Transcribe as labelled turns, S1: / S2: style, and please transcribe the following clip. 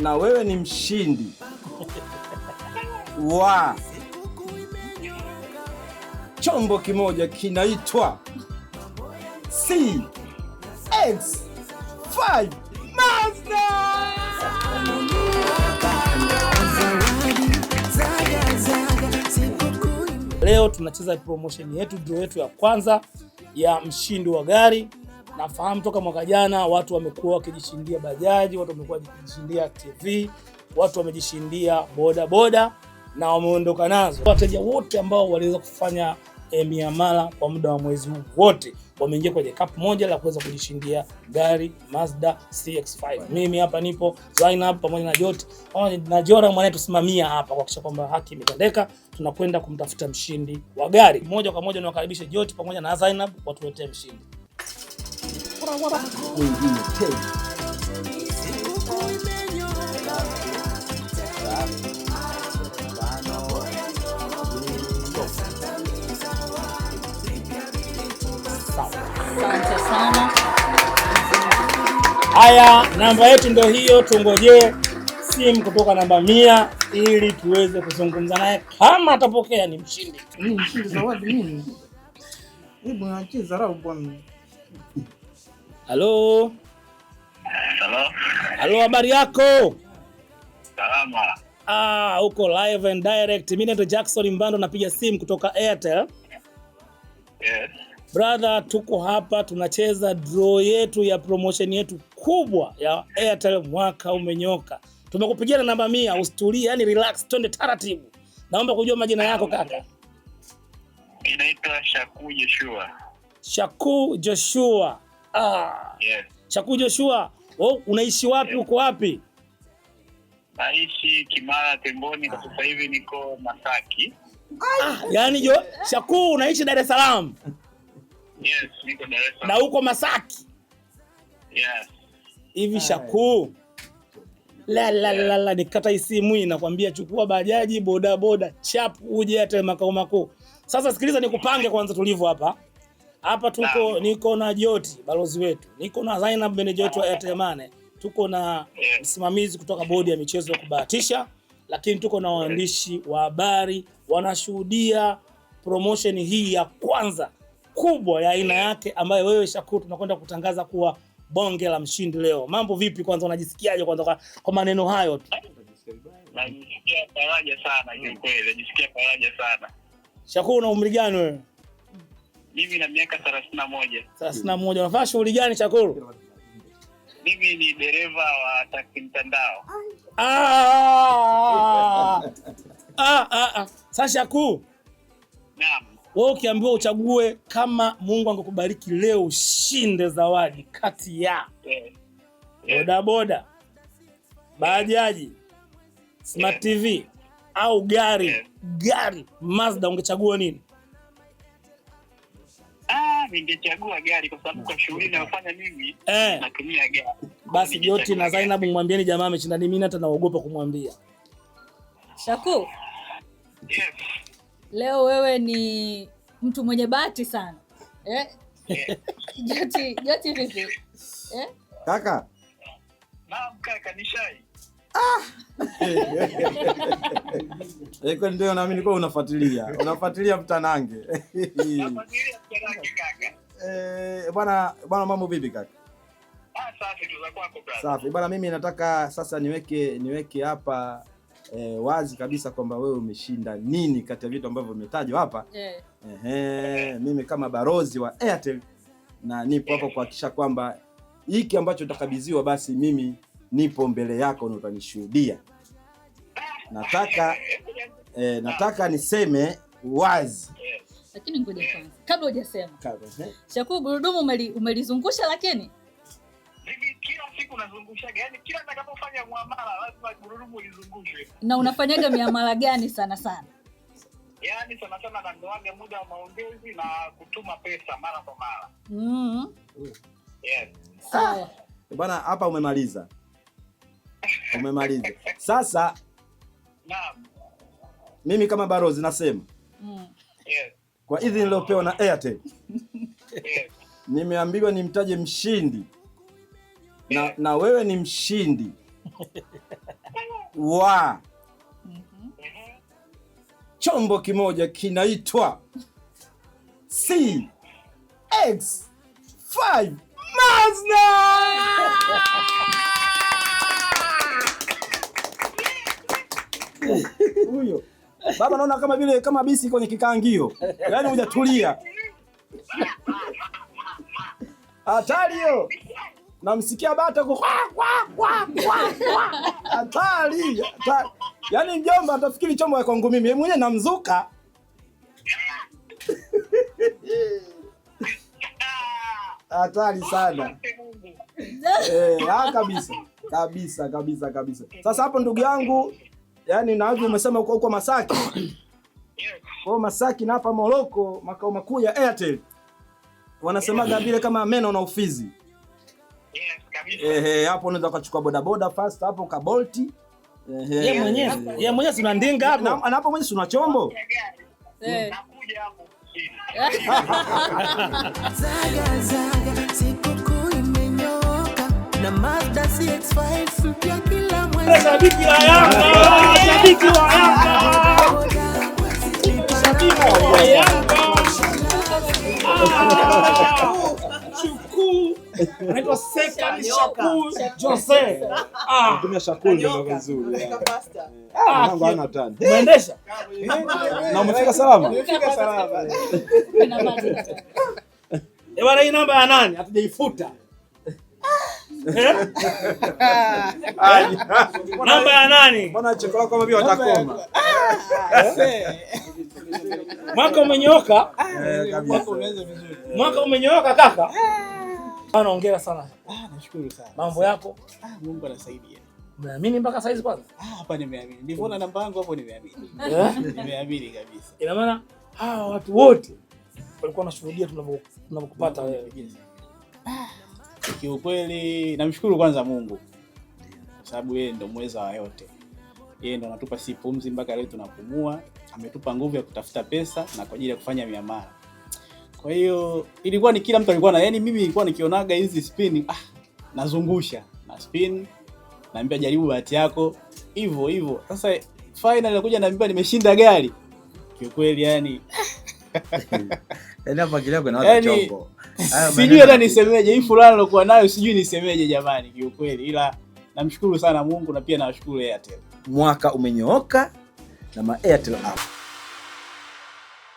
S1: na wewe ni mshindi wa chombo kimoja kinaitwa CX5 Mazda.
S2: Leo tunacheza promotion yetu, draw yetu ya kwanza ya mshindi wa gari. Nafahamu toka mwaka jana watu wamekuwa wakijishindia bajaji, watu wamekuwa wakijishindia TV, watu wamejishindia boda boda na wameondoka nazo. Wateja wote ambao waliweza kufanya miamala kwa muda wa mwezi huu wote wameingia kwenye cup moja la kuweza kujishindia gari Mazda CX5. Mimi hapa nipo Zainab pamoja na Joti na Jora mwana tusimamia hapa kuhakikisha kwamba haki imetendeka. Tunakwenda kumtafuta mshindi wa gari. Moja kwa moja niwakaribishe Joti pamoja na Zainab watuletee mshindi.
S3: Asante sana.
S2: Haya, namba yetu ndio hiyo, tungojee simu kutoka namba 100 ili tuweze kuzungumza naye. Kama atapokea ni mshindi.
S4: Mshindi zawadi nini? Hebu nacheza rau bwana.
S2: Halo.
S5: Hello.
S2: Halo, habari yako?
S5: Salama.
S2: Uko live and direct. Mimi naitwa Jackson Mbando, napiga simu kutoka Airtel.
S5: Yes.
S2: Brother, tuko hapa tunacheza draw yetu ya promotion yetu kubwa ya Airtel, mwaka umenyoka. Tumekupigia na namba 100, usitulie, yani relax, twende taratibu. Naomba kujua majina yako kaka.
S5: Inaitwa Shaku Joshua.
S2: Shaku Joshua.
S5: Yes.
S2: Shaku Joshua, unaishi wapi? Uko wapi?
S5: Naishi Kimara Temboni, kwa sasa hivi niko Masaki.
S2: Yani Shaku unaishi Dar es Salaam?
S5: Yes, niko Dar es Salaam.
S2: Na uko Masaki?
S5: Yes.
S2: Hivi Shaku. La nikata isimu inakwambia chukua bajaji boda boda chap uje hata makao makuu. Sasa sikiliza nikupange kwanza tulivyo hapa. Hapa niko na Joti balozi wetu. Niko na Zainab manager wetu wa Airtel Money. Tuko na msimamizi kutoka bodi ya michezo ya kubahatisha, lakini tuko na waandishi wa habari wanashuhudia promotion hii ya kwanza kubwa ya aina yake ambayo wewe Shaku tunakwenda kutangaza kuwa bonge la mshindi leo. Mambo vipi kwanza, unajisikiaje kwanza kwa maneno hayo?
S5: Najisikia faraja sana kiukweli, najisikia faraja sana.
S2: Shaku una umri gani wewe?
S5: Mimi na miaka 31.
S2: 31. Unafanya shughuli gani Shaku?
S5: Mimi ni dereva wa taksi mtandao.
S2: Sasa Shaku.
S5: Naam.
S2: Wewe ukiambiwa uchague kama Mungu angekubariki leo ushinde zawadi kati ya boda boda, bajaji, Smart TV au gari Mazda, ungechagua nini?
S5: Ningechagua gari kwa sababu kwa shughuli ninayofanya mimi natumia gari.
S2: Basi Joti na Zainab mwambieni jamaa ameshinda, mimi hata naogopa kumwambia.
S3: Shaku.
S5: Yes.
S3: Leo wewe ni mtu mwenye bahati sana. Joti vipi?
S1: Kaka.
S5: Naam kaka, ni shai.
S1: Eko ndio na mimi nilikuwa unafuatilia mtanange.
S5: Nafuatilia mtanange kaka.
S1: Bwana mambo vipi kaka?
S5: Safi tu za kwako brother.
S1: Safi. Bwana mimi nataka sasa niweke hapa wazi kabisa kwamba wewe umeshinda nini kati ya vitu ambavyo vimetajwa hapa. Mimi kama barozi wa Airtel na nipo hapa kuhakikisha kwamba hiki ambacho utakabidhiwa basi mimi nipo mbele yako na utanishuhudia. Nataka niseme wazi.
S3: Lakini ngoja kwanza. Kabla hujasema. Shaku, gurudumu umelizungusha lakini?
S5: Mimi kila siku nazungushaga. Yaani kila nitakapofanya muamala lazima gurudumu lizungushwe.
S3: Na unafanyaga miamala gani sana sana?
S5: Yaani sana sana nandoaga muda wa maongezi na kutuma pesa mara kwa mara. Yes.
S3: Sawa.
S1: Bwana hapa umemaliza. Sasa
S5: naam.
S1: Mimi kama barozi nasema.
S5: Yes.
S1: Kwa idhini niliopewa na Airtel.
S5: Yes.
S1: Nimeambiwa nimtaje mshindi. Na wewe ni mshindi wa chombo kimoja kinaitwa CX-5 Mazda. Huyo baba naona kama vile kama bisi kwenye kikaangio, yaani hujatulia. Hatari hiyo. Namsikia bata kwa hatari. Yaani mjomba atafikiri chombo kwangu mimi. Yeye mwenyewe namzuka. Hatari sana. Kabisa. Sasa hapo ndugu yangu, yaani na hivi umesema uko Masaki. Kwa Masaki na hapa Moroko, makao makuu ya Airtel. Wanasemaga vile kama meno na ufizi. Hapo unaweza kuchukua bodaboda fast hapo ka Bolt.
S2: Yeye mwenyewe si unandinga hapo.
S1: Na hapo mwenyewe si una chombo.
S5: Nakuja hapo.
S6: Zaga sikukuu imenyoka na Mazda CX-5 mpya kila mwezi.
S2: Shabiki wa Yanga. Shukuru. Anaitwa Seka Shukuru Jose.
S1: Tumia Shukuru ndio vizuri. Mungu ana tani.
S2: Umeendesha?
S1: Na umefika salama?
S4: Nimefika salama.
S2: Bwana, hii namba ya nani? Hatujaifuta. Namba ya nani?
S1: Mbona cheko kama vile watakoma?
S2: Mwaka umenyooka?
S4: Mwaka umeanza vizuri.
S2: Mwaka umenyooka kaka? Bwana, hongera sana.
S4: Nashukuru sana.
S2: Mambo yako?
S4: Mungu anasaidia.
S2: Umeamini mpaka saizi kwanza?
S4: Hapa nimeamini. Nilipoona namba yangu hapo nimeamini. Nimeamini kabisa.
S2: Ina maana hawa watu wote walikuwa wanashuhudia tunapokupata wewe.
S4: Kiukweli namshukuru kwanza Mungu. Kwa sababu yeye ndo mweza wa yote. Yeye ndo anatupa si pumzi mpaka leo tunapumua, ametupa nguvu ya kutafuta pesa na kwa ajili ya kufanya miamala. Kwa hiyo ilikuwa ni kila mtu alikuwa na, yani mimi nilikuwa nikionaga hizi spin nazungusha na spin, naambia jaribu bahati yako hivyo. Sasa final nakuja naambia nimeshinda gari. Kiukweli yani
S1: hapa kile kuna watu chombo.
S4: Sijui hata nisemeje, hii fulana nilokuwa nayo sijui nisemeje jamani kiukweli, ila namshukuru sana Mungu na pia nawashukuru Airtel.
S1: Mwaka umenyooka na Airtel app.